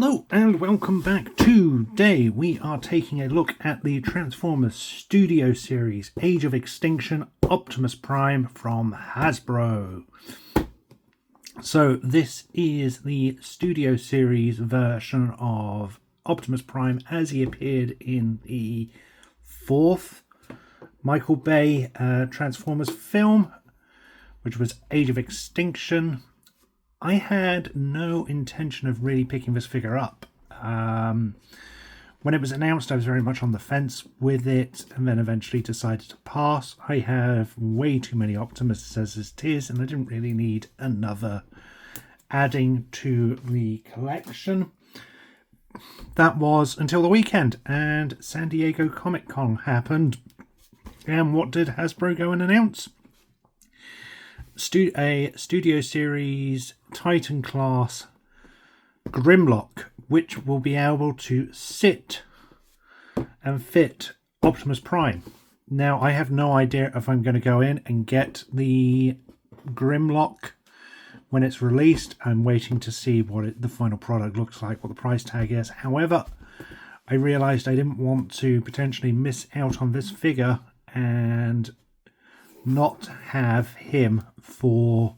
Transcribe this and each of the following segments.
Hello and welcome back. Today we are taking a look at the Transformers Studio Series Age of Extinction Optimus Prime from Hasbro. So this is the Studio Series version of Optimus Prime as he appeared in the fourth Michael Bay Transformers film, which was Age of Extinction. I had no intention of really picking this figure up. When it was announced, I was very much on the fence with it, and then eventually decided to pass. I have way too many Optimus as it is, and I didn't really need another adding to the collection. That was until the weekend, and San Diego Comic-Con happened. And what did Hasbro go and announce? A Studio Series Titan class Grimlock, which will be able to sit and fit Optimus Prime. Now, I have no idea if I'm going to go in and get the Grimlock when it's released. I'm waiting to see what the final product looks like, what the price tag is. However, I realized I didn't want to potentially miss out on this figure and not have him for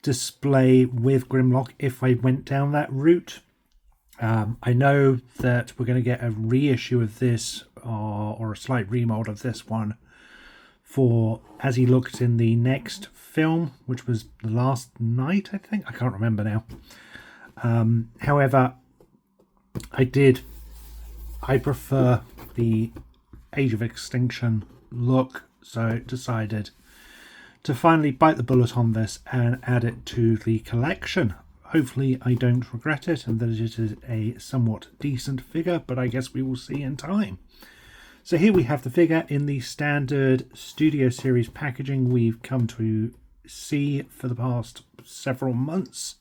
display with Grimlock if I went down that route. I know that we're going to get a reissue of this or a slight remold of this one for as he looked in the next film, which was The Last Night, I think. I can't remember now. However, I prefer the Age of Extinction look, so I decided to finally bite the bullet on this and add it to the collection. Hopefully I don't regret it and that it is a somewhat decent figure, but I guess we will see in time. So here we have the figure in the standard Studio Series packaging we've come to see for the past several months,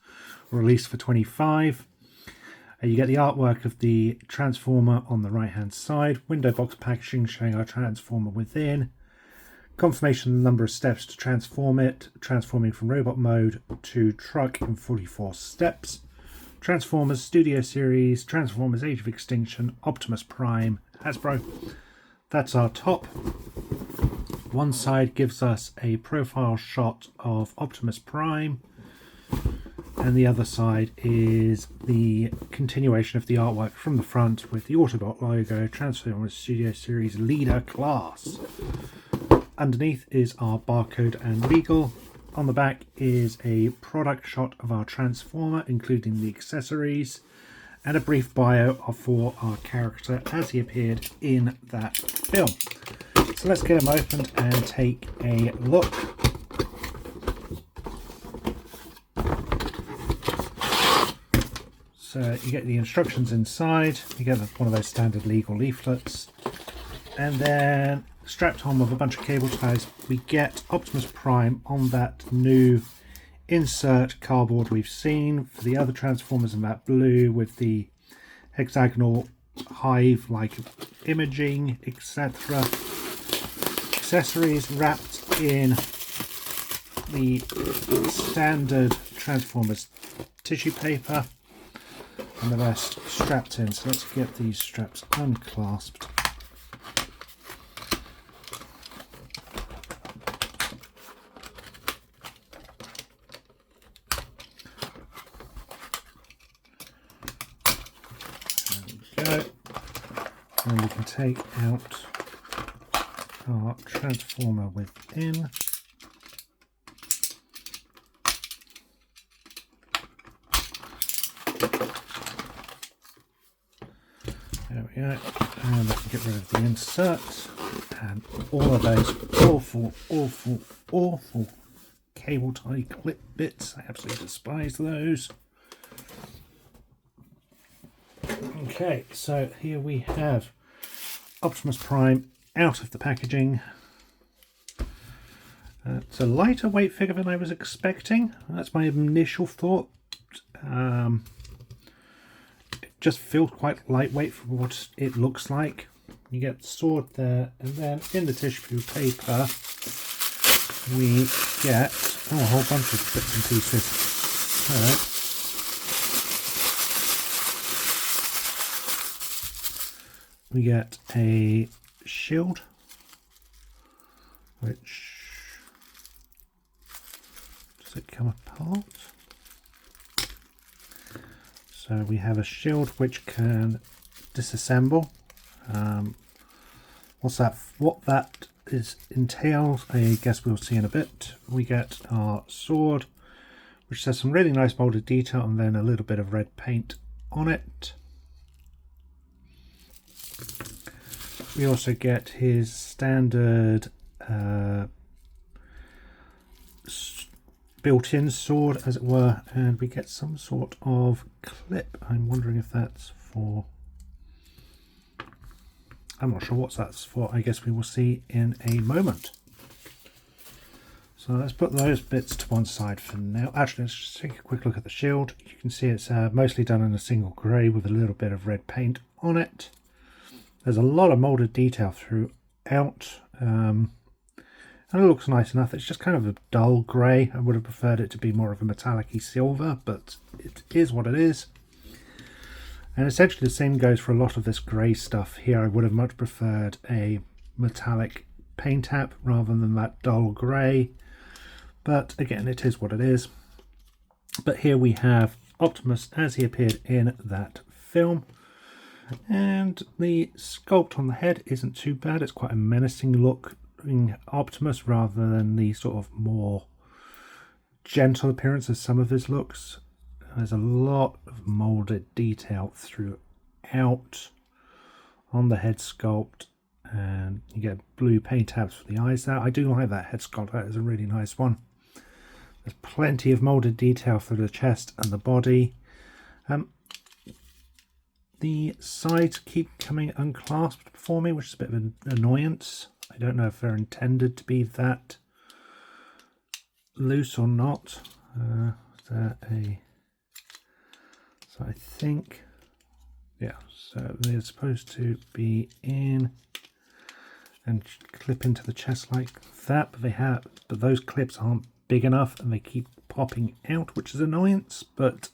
or at least for 25. You get the artwork of the Transformer on the right hand side, window box packaging showing our Transformer within, confirmation of the number of steps to transform it, transforming from robot mode to truck in 44 steps, Transformers Studio Series, Transformers Age of Extinction, Optimus Prime, Hasbro. That's our top. One side gives us a profile shot of Optimus Prime, and the other side is the continuation of the artwork from the front with the Autobot logo, Transformers Studio Series Leader Class. Underneath is our barcode and legal. On the back is a product shot of our Transformer, including the accessories, and a brief bio for our character as he appeared in that film. So let's get him open and take a look. So you get the instructions inside, you get one of those standard legal leaflets, and then strapped on with a bunch of cable ties, we get Optimus Prime on that new insert cardboard we've seen for the other Transformers in that blue with the hexagonal hive-like imaging, etc. Accessories wrapped in the standard Transformers tissue paper, and the rest strapped in. So let's get these straps unclasped. There we go. And we can take out our Transformer within. There we go, and we can get rid of the insert and all of those awful cable tie clip bits. I absolutely despise those. Okay, so here we have Optimus Prime out of the packaging. It's a lighter weight figure than I was expecting. That's my initial thought. Just feels quite lightweight for what it looks like. You get the sword there, and then in the tissue paper we get a whole bunch of bits and pieces. So we get a shield, which, does it come apart? So we have a shield which can disassemble. What that entails, I guess we'll see in a bit. We get our sword, which has some really nice molded detail and then a little bit of red paint on it. We also get his standard built-in sword, as it were, and we get some sort of clip. I'm wondering if that's for... I'm not sure what that's for. I guess we will see in a moment. So let's put those bits to one side for now. Actually, let's just take a quick look at the shield. You can see it's mostly done in a single grey with a little bit of red paint on it. There's a lot of molded detail throughout. And it looks nice enough. It's just kind of a dull grey. I would have preferred it to be more of a metallic-y silver, but it is what it is. And essentially the same goes for a lot of this grey stuff here. I would have much preferred a metallic paint app rather than that dull grey. But again, it is what it is. But here we have Optimus as he appeared in that film. And the sculpt on the head isn't too bad. It's quite a menacing looking Optimus rather than the sort of more gentle appearance of some of his looks. There's a lot of molded detail throughout on the head sculpt, and you get blue paint tabs for the eyes there. I do like that head sculpt. That is a really nice one. There's plenty of molded detail for the chest and the body. The sides keep coming unclasped for me, which is a bit of an annoyance. I don't know if they're intended to be that loose or not. Is there a... So I think, yeah, so they're supposed to be in and clip into the chest like that, but those clips aren't big enough and they keep popping out, which is an annoyance. But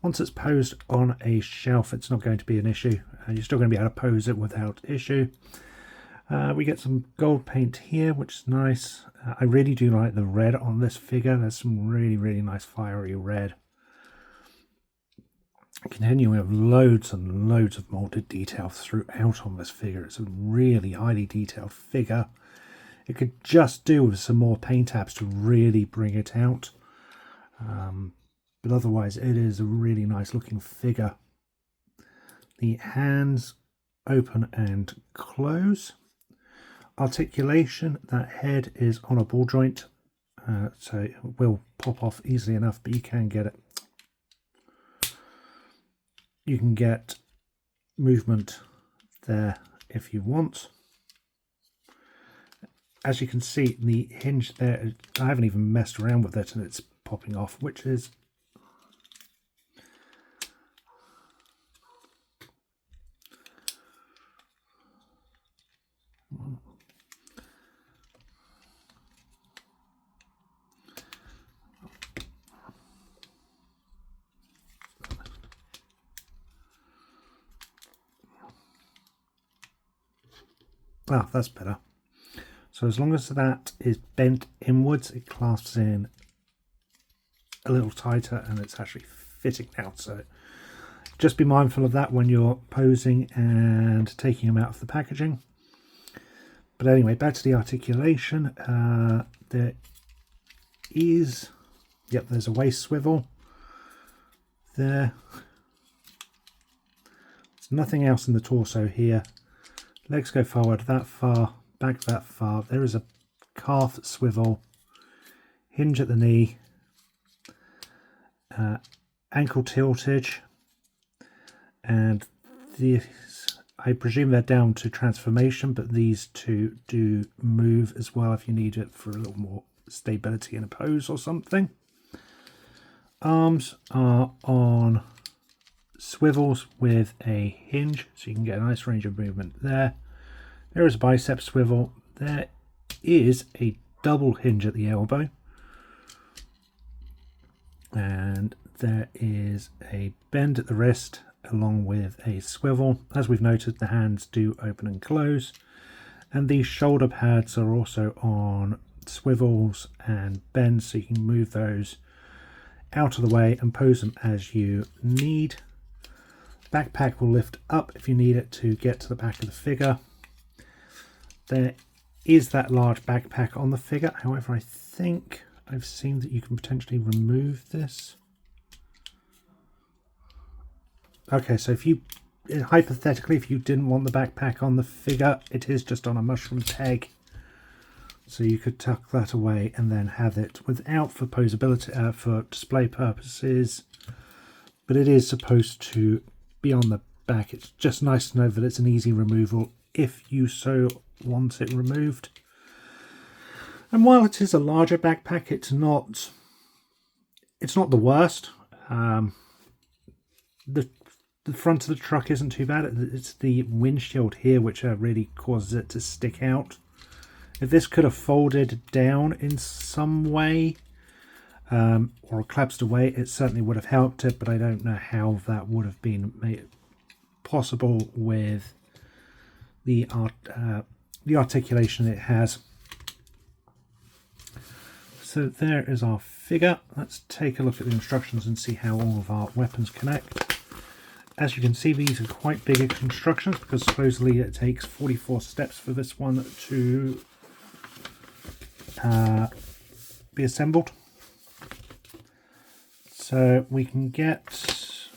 once it's posed on a shelf, it's not going to be an issue, and you're still going to be able to pose it without issue. We get some gold paint here, which is nice. I really do like the red on this figure. There's some really, really nice fiery red. Continuing with loads and loads of molded detail throughout on this figure. It's a really highly detailed figure. It could just do with some more paint apps to really bring it out. But otherwise it is a really nice looking figure. The hands open and close. Articulation, that head is on a ball joint. So it will pop off easily enough, but you can get it. You can get movement there if you want. As you can see, the hinge there, I haven't even messed around with it and it's popping off, which is that's better. So as long as that is bent inwards, it clasps in a little tighter and it's actually fitting now. So just be mindful of that when you're posing and taking them out of the packaging. But anyway, back to the articulation. There is, yep, there's a waist swivel there. There's nothing else in the torso here. Legs go forward that far, back that far. There is a calf swivel, hinge at the knee, ankle tiltage, and these, I presume they're down to transformation, but these two do move as well if you need it for a little more stability in a pose or something. Arms are on swivels with a hinge, so you can get a nice range of movement there. There is a bicep swivel. There is a double hinge at the elbow, and there is a bend at the wrist along with a swivel. As we've noted, the hands do open and close, and these shoulder pads are also on swivels and bends, so you can move those out of the way and pose them as you need. Backpack will lift up if you need it to get to the back of the figure. There is that large backpack on the figure, however I think I've seen that you can potentially remove this. Okay, so if you, hypothetically, if you didn't want the backpack on the figure, it is just on a mushroom peg. So you could tuck that away and then have it without for posability, for display purposes. But it is supposed to be on the back. It's just nice to know that it's an easy removal if you so want it removed. And while it is a larger backpack, it's not the worst. The front of the truck isn't too bad. It's the windshield here which really causes it to stick out. If this could have folded down in some way or collapsed away, it certainly would have helped it, but I don't know how that would have been made possible with the articulation it has. So there is our figure. Let's take a look at the instructions and see how all of our weapons connect. As you can see, these are quite bigger constructions because supposedly it takes 44 steps for this one to be assembled. So we can get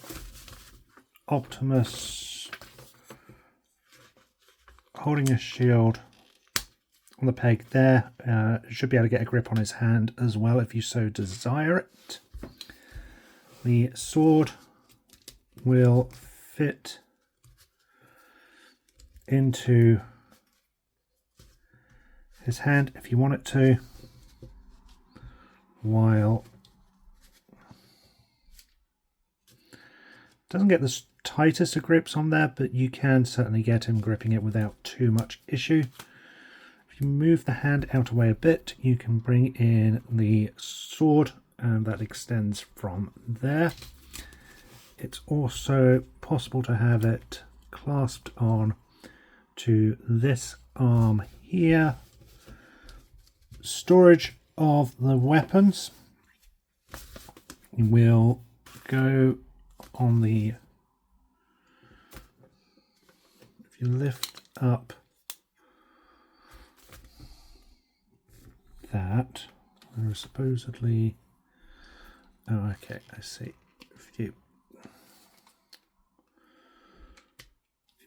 Optimus holding a shield on the peg there. Should be able to get a grip on his hand as well if you so desire it. The sword will fit into his hand if you want it to, while doesn't get the tightest of grips on there, but you can certainly get him gripping it without too much issue. If you move the hand out of the way a bit, you can bring in the sword, and that extends from there. It's also possible to have it clasped on to this arm here. Storage of the weapons will go on the, if you lift up that, there are supposedly, oh okay, I see, if you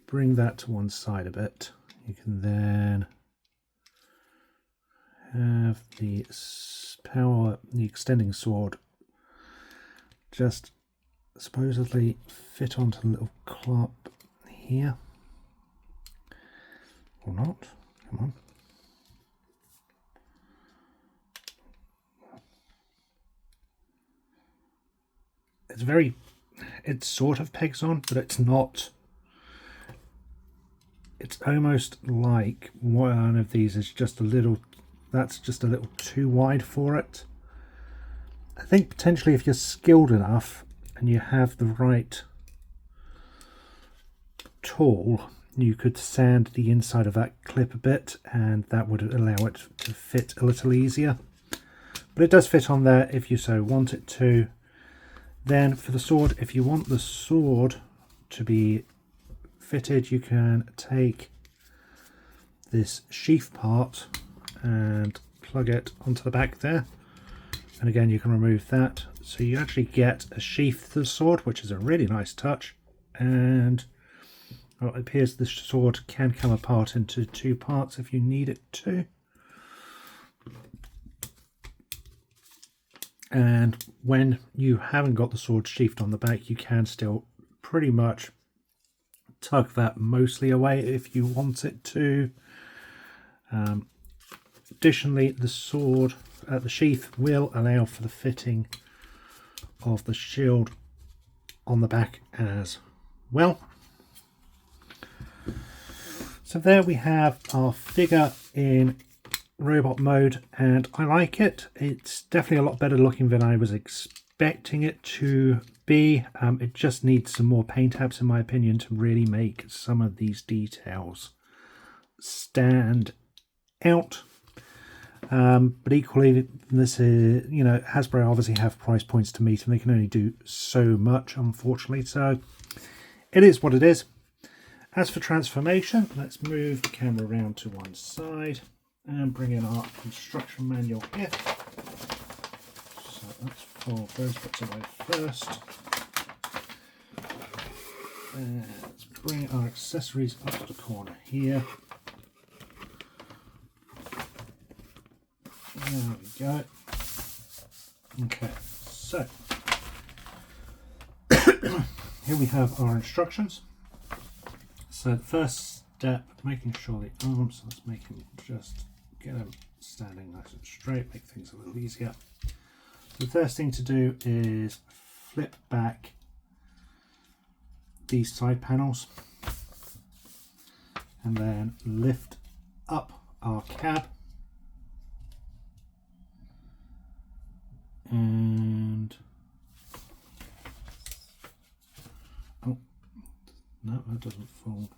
bring that to one side a bit, you can then have the extending sword just supposedly fit onto the little club here, or not. Come on. It's sort of pegs on, but it's not. It's almost like one of these is just a little, that's just a little too wide for it. I think potentially if you're skilled enough and you have the right tool, you could sand the inside of that clip a bit and that would allow it to fit a little easier. But it does fit on there if you so want it to. Then for the sword, if you want the sword to be fitted, you can take this sheath part and plug it onto the back there, and again you can remove that, so you actually get a sheath to the sword, which is a really nice touch. And well, it appears the sword can come apart into two parts if you need it to. And when you haven't got the sword sheathed on the back, you can still pretty much tug that mostly away if you want it to. Additionally, the sword, the sheath will allow for the fitting of the shield on the back as well. So there we have our figure in robot mode, and I like it. It's definitely a lot better looking than I was expecting it to be. It just needs some more paint apps, in my opinion, to really make some of these details stand out. But equally, this is, you know, Hasbro obviously have price points to meet and they can only do so much, unfortunately. So it is what it is. As for transformation, let's move the camera around to one side and bring in our instruction manual here. So let's fold those bits away first. And let's bring our accessories up to the corner here. There we go. Okay, so here we have our instructions. So the first step, making sure the arms, let's make them just get them standing nice and straight, make things a little easier. The first thing to do is flip back these side panels and then lift up our cab. And oh no, that doesn't fold.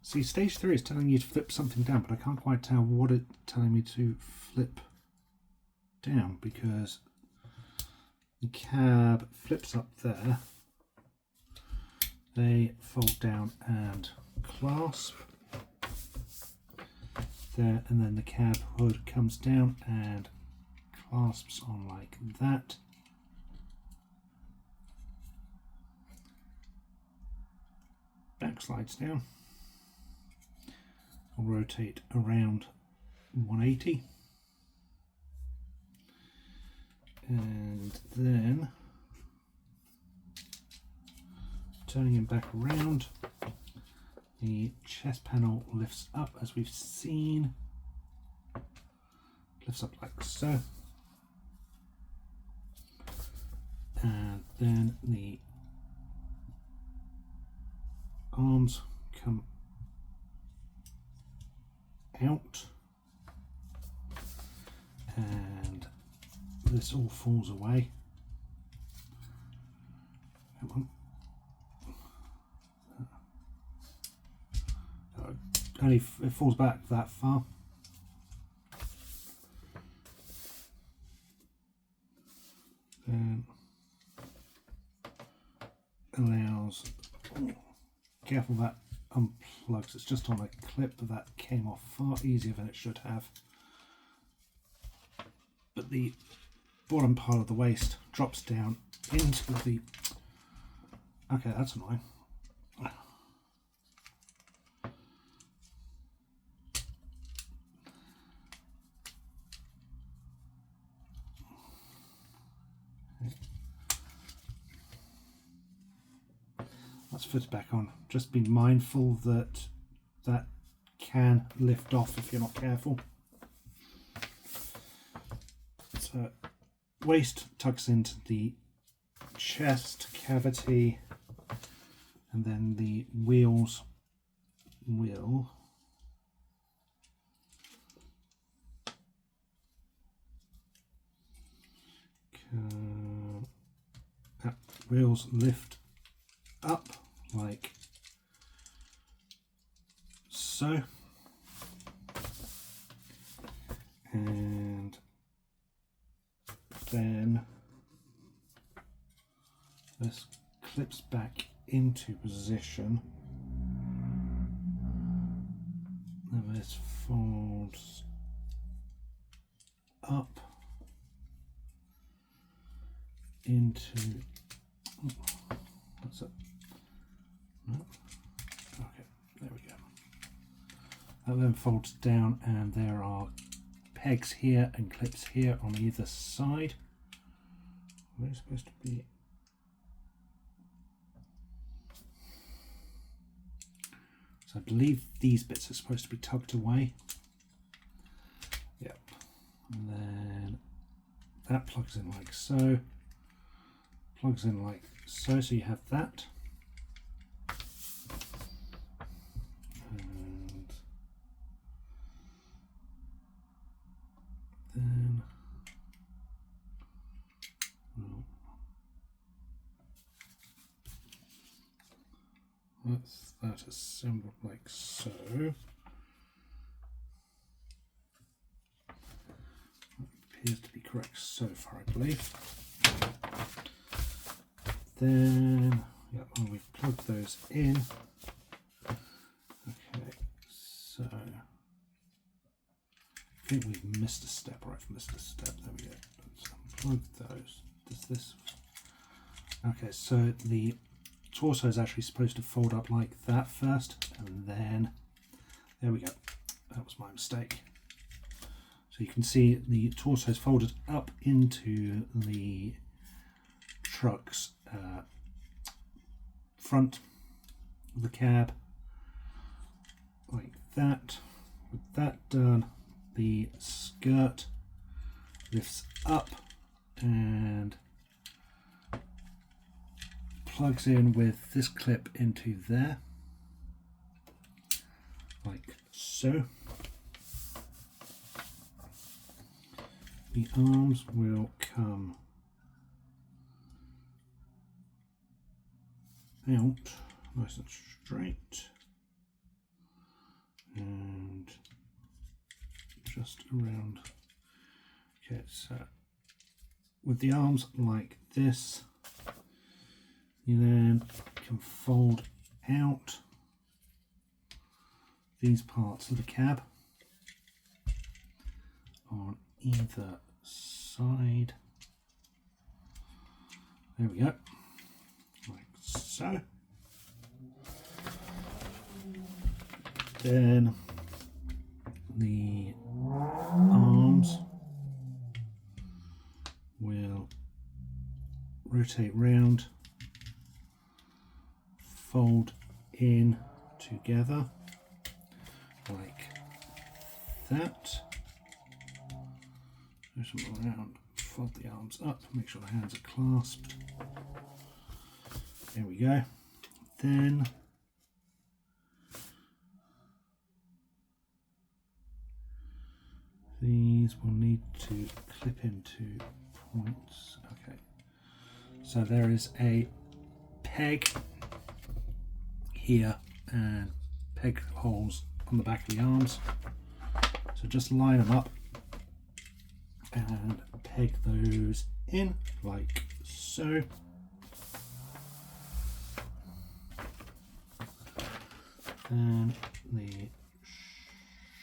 See, stage 3 is telling you to flip something down, but I can't quite tell what it's telling me to flip down, because the cab flips up there, they fold down and clasp there, and then the cab hood comes down and clasps on like that. Back slides down. I'll rotate around 180. And then turning him back around, the chest panel lifts up as we've seen, lifts up like so, and then the arms come out and this all falls away. Come on. Only it falls back that far. Then allows, careful that unplugs, it's just on a clip, but that came off far easier than it should have. But the bottom part of the waist drops down into the, okay, that's annoying. Let's fit it back on. Just be mindful that that can lift off if you're not careful. So waist tucks into the chest cavity, and then the wheels will wheels lift up like so, and then this clips back into position, and this folds up into, what's it? No. Okay, there we go. That then folds down, and there are pegs here and clips here on either side. Where's supposed to be? So I believe these bits are supposed to be tugged away. Yep. And then that plugs in like so. Plugs in like so. So you have that. That's that assembled like so. That appears to be correct so far, I believe. Then, yeah, well, we've plugged those in. Okay, so I think we've missed a step, or I've missed a step. There we go. Let's unplug those. Does this? Okay, so the torso is actually supposed to fold up like that first, and then there we go. That was my mistake. So you can see the torso is folded up into the truck's front of the cab like that. With that done, the skirt lifts up and plugs in with this clip into there like so. The arms will come out nice and straight and just around. Okay, so with the arms like this, you then can fold out these parts of the cab on either side. There we go, like so. Then the arms will rotate round, fold in together like that. Push them around, fold the arms up, make sure the hands are clasped. There we go. Then these will need to clip into points. Okay, so there is a peg here and peg holes on the back of the arms. So just line them up and peg those in like so. Then the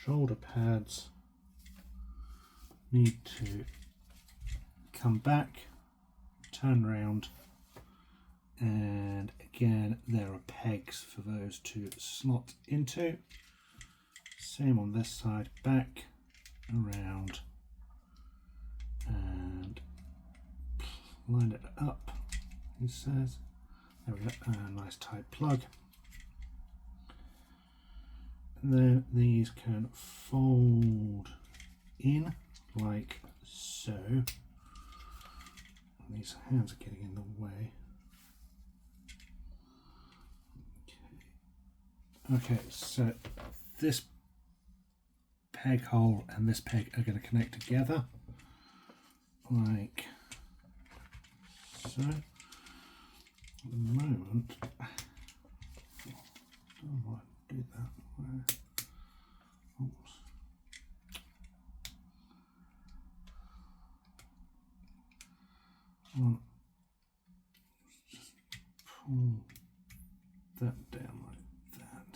shoulder pads need to come back, turn round, and again there are pegs for those to slot into. Same on this side, back, around, and line it up, he says. There we go, a nice tight plug. And then these can fold in like so. And these hands are getting in the way. Okay, so this peg hole and this peg are going to connect together like so. At the moment, I don't want to do that. Oops. Just pull that down like that.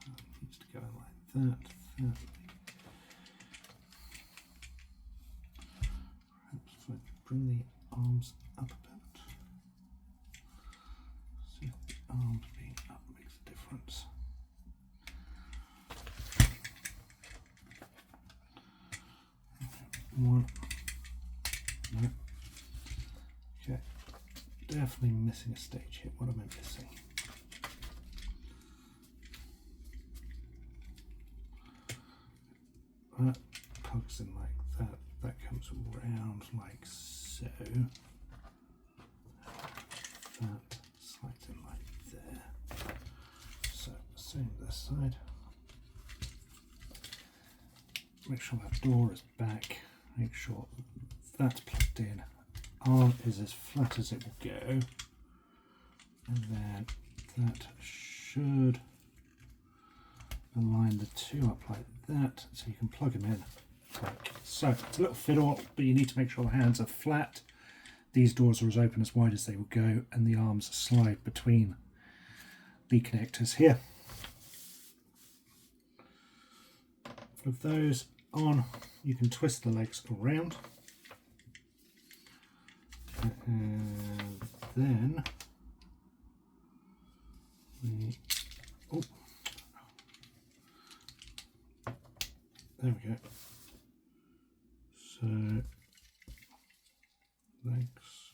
That needs to go like that. Perhaps if I bring the arms up a bit. See if the arms being up makes a difference. One. No. Okay. Definitely missing a stage here. What am I missing? That plugs in like that. That comes around like so. That slides in like there. So same this side. Make sure that door is back. Make sure that's plugged in arm is as flat as it will go, and then that should align the two up like that, so you can plug them in like so. It's a little fiddle, but you need to make sure the hands are flat. These doors are as open as wide as they will go, and the arms slide between the connectors here. With those on, you can twist the legs around, and then there we go. So legs.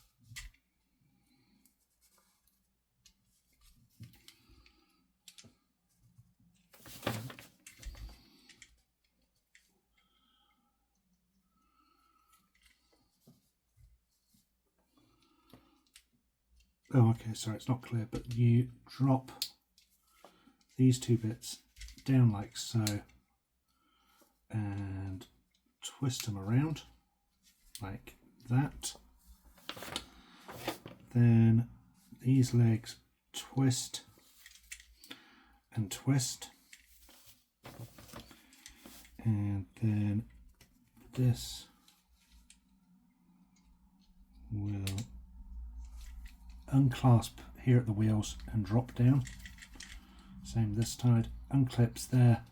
Oh, okay, sorry, it's not clear, but you drop these two bits down like so and twist them around like that. Then these legs twist and twist, and then this will unclasp here at the wheels and drop down. Same this side, unclips there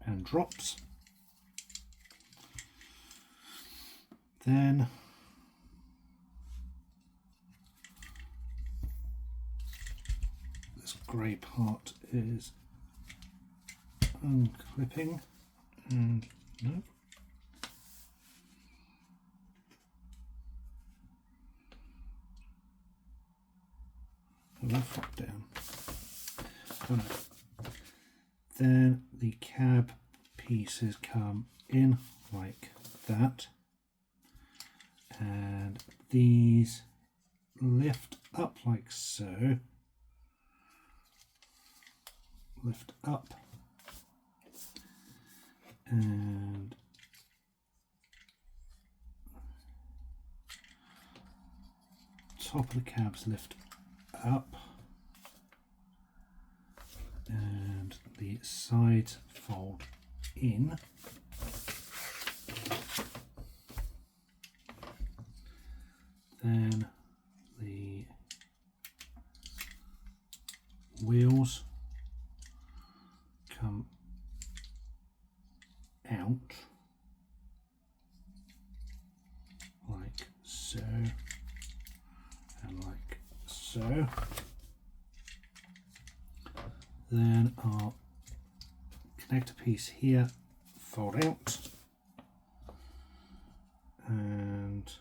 and drops. Then this grey part is unclipping, and no. Will flop down. Oh, no. Then the cab pieces come in like that, and these lift up like so. Lift up, and top of the cabs lift up, and the sides fold in. Then the wheels come out like so and like so. Then our connector piece here fold out, and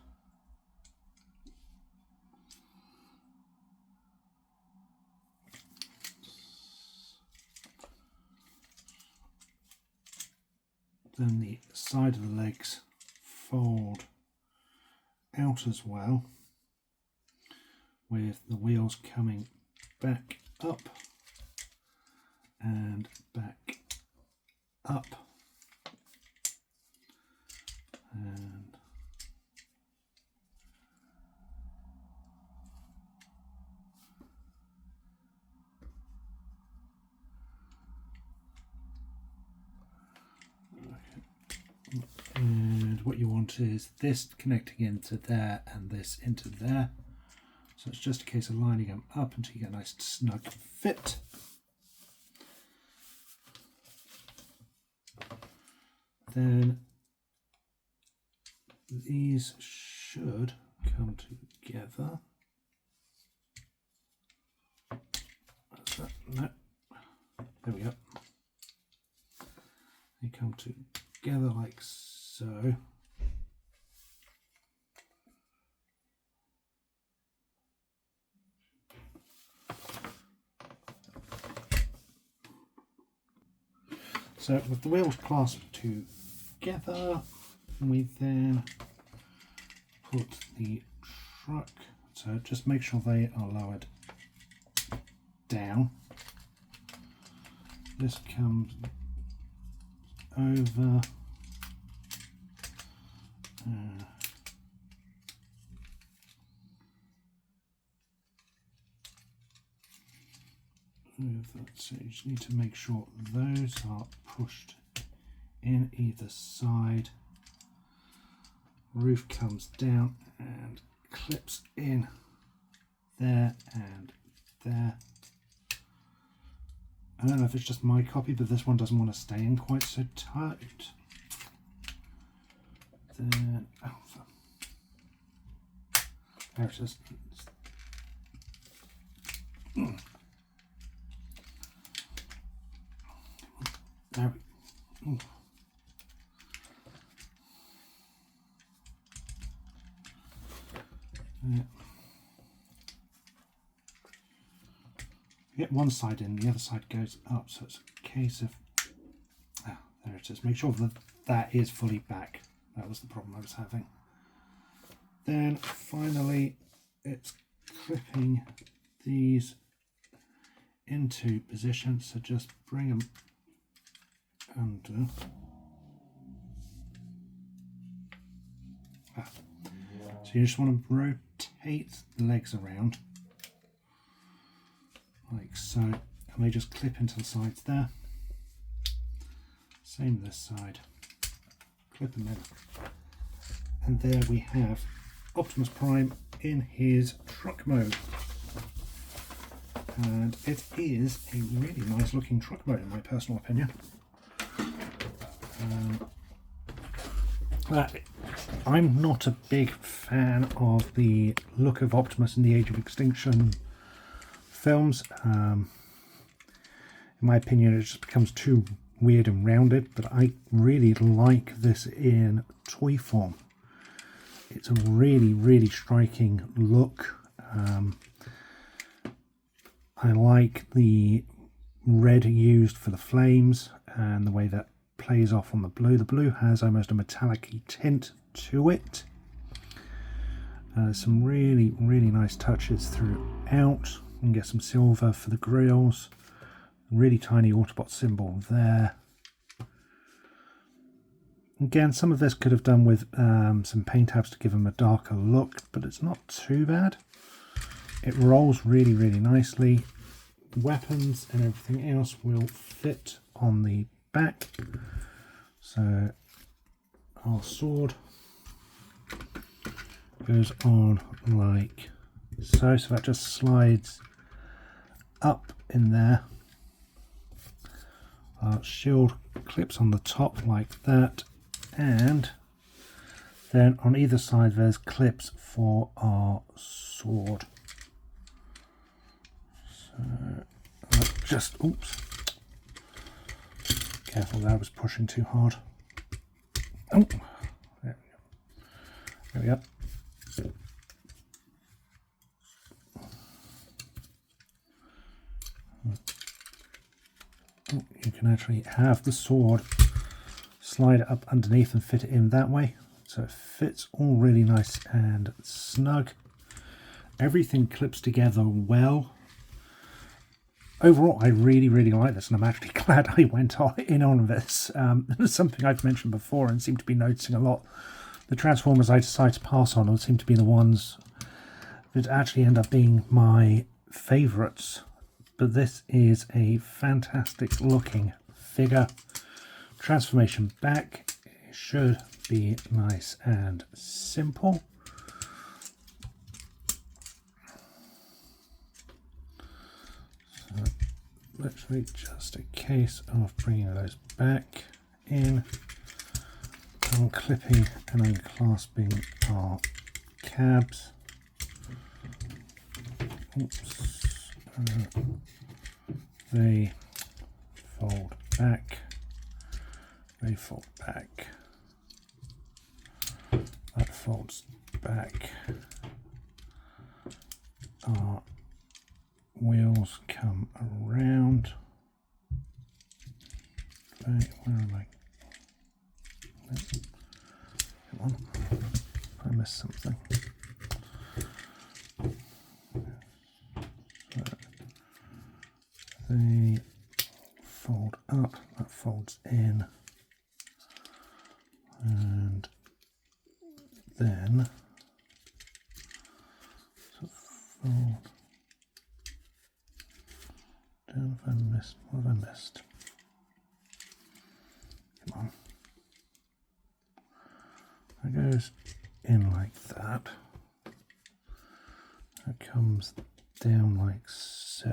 then the side of the legs fold out as well, with the wheels coming back up and back up, and what you want is this connecting into there and this into there. So it's just a case of lining them up until you get a nice snug fit. Then these should come together. That's that. No. There we go. They come together like so. So with the wheels clasped together, we then put the truck, so just make sure they are lowered down. This comes over move that. So you just need to make sure those are pushed in either side. Roof comes down and clips in there and there. I don't know if it's just my copy, but this one doesn't want to stay in quite so tight. Then, there it is. There we go. Get one side in, the other side goes up, so it's a case of, there it is. Make sure that that is fully back. That was the problem I was having. Then finally it's clipping these into position, so just bring them under. So you just want to rotate the legs around like so, and they just clip into the sides there. Same this side, clip them in, and there we have Optimus Prime in his truck mode. And it is a really nice looking truck mode in my personal opinion. I'm not a big fan of the look of Optimus in the Age of Extinction films. In my opinion, it just becomes too weird and rounded, but I really like this in toy form. It's a really, really striking look. I like the red used for the flames and the way that plays off on the blue. The blue has almost a metallic-y tint to it. Some really, really nice touches throughout. You can get some silver for the grills. Really tiny Autobot symbol there. Again, some of this could have done with some paint apps to give them a darker look, but it's not too bad. It rolls really, really nicely. Weapons and everything else will fit on the back. So our sword goes on like so. So that just slides up in there. Our shield clips on the top like that. And then on either side there's clips for our sword. So just, oops, careful, that was pushing too hard. Oh, there we go. Oh, you can actually have the sword slide it up underneath and fit it in that way, so it fits all really nice and snug. Everything clips together well. Overall, I really, really like this, and I'm actually glad I went in on this. Something I've mentioned before and seem to be noticing a lot. The Transformers I decide to pass on seem to be the ones that actually end up being my favourites. But this is a fantastic looking figure. Transformation back should be nice and simple. So literally just a case of bringing those back in, unclipping and unclasping our cabs. Oops. They fold back. They fold back. That folds back. Our wheels come around. Wait, where am I? Come on. I missed something. So they fold up, that folds in. And then fold down comes down like so.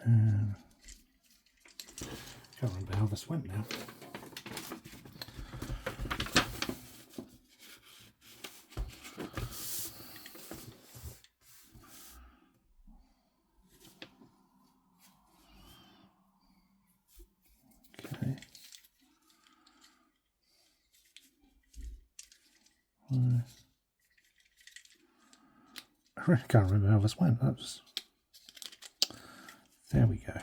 And can't remember how this went now. Okay. I really can't remember how this went. That's there we go.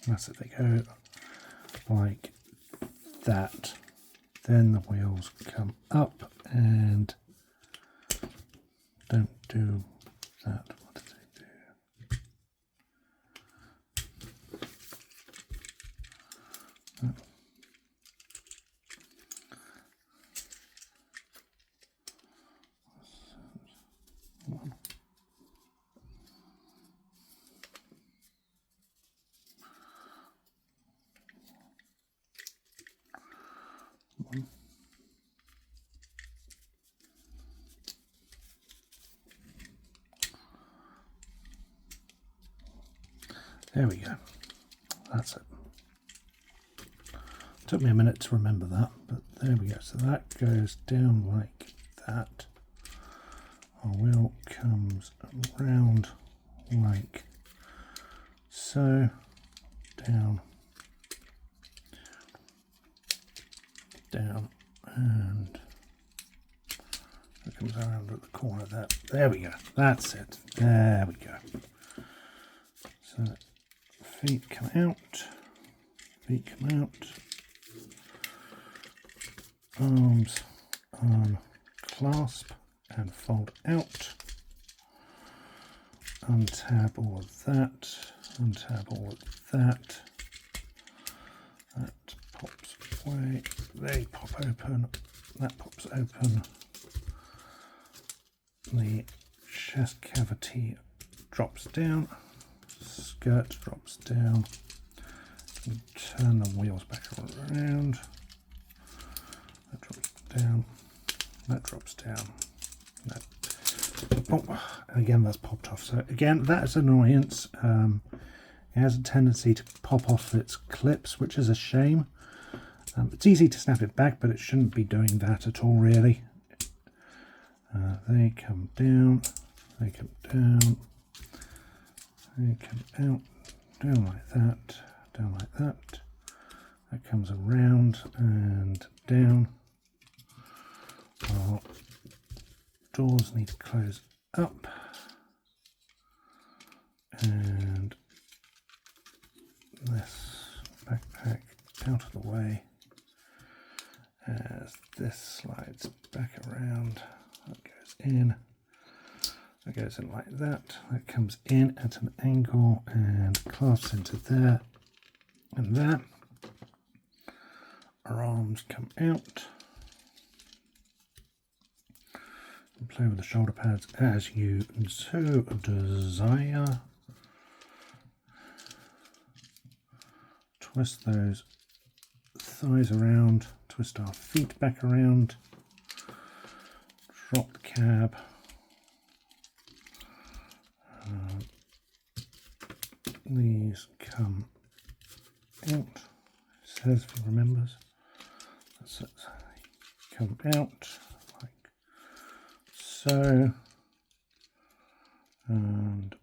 That's it. They go like that. Then the wheels come up and don't do that. What did they do? There we go. That's it. Took me a minute to remember that, but there we go. So that goes down like that. Our wheel comes around like so, down, down, and it comes around at the corner there. There we go. That's it. There we go. So feet come out, feet come out, arms unclasp and fold out, untab all of that, untab all of that, that pops away, they pop open, that pops open, the chest cavity drops down, skirt drops down, and turn the wheels back around, that drops down, that drops down, that, oh, and again that's popped off. So again, that's an annoyance. It has a tendency to pop off its clips, which is a shame. It's easy to snap it back, but it shouldn't be doing that at all, really. They come down, they come down, they come out, down like that, down like that. That comes around and down. Our doors need to close up, and this backpack out of the way as this slides back around. That goes in. That goes in like that. That comes in at an angle and clasps into there and there. Our arms come out. And play with the shoulder pads as you so desire. Twist those thighs around, twist our feet back around, drop the cab, these come out, it says if it remembers, that's it, come out like so, and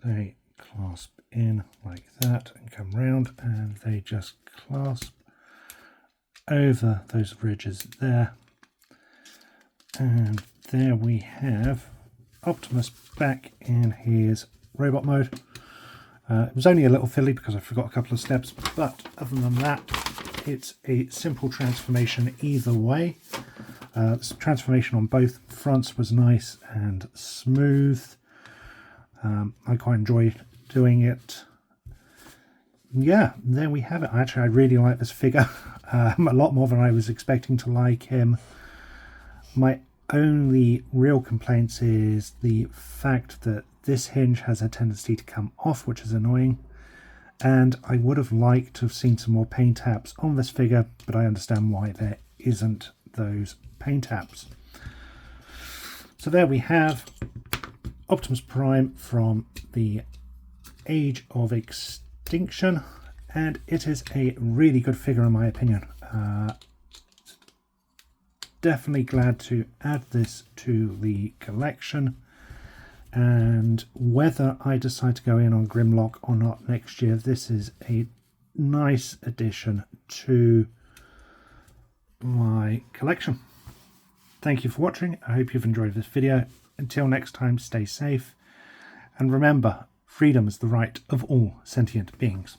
they clasp in like that and come round, and they just clasp over those ridges there, and there we have Optimus back in his robot mode. It was only a little fiddly because I forgot a couple of steps, but other than that, it's a simple transformation either way. This transformation on both fronts was nice and smooth. I quite enjoyed doing it. Yeah, there we have it. Actually, I really like this figure a lot more than I was expecting to like him. My only real complaints is the fact that this hinge has a tendency to come off, which is annoying, and I would have liked to have seen some more paint apps on this figure, but I understand why there isn't those paint apps. So there we have Optimus Prime from the Age of Extinction, and it is a really good figure in my opinion. Definitely glad to add this to the collection, and whether I decide to go in on Grimlock or not next year, this is a nice addition to my collection. Thank you for watching. I hope you've enjoyed this video. Until next time, stay safe, and remember, freedom is the right of all sentient beings.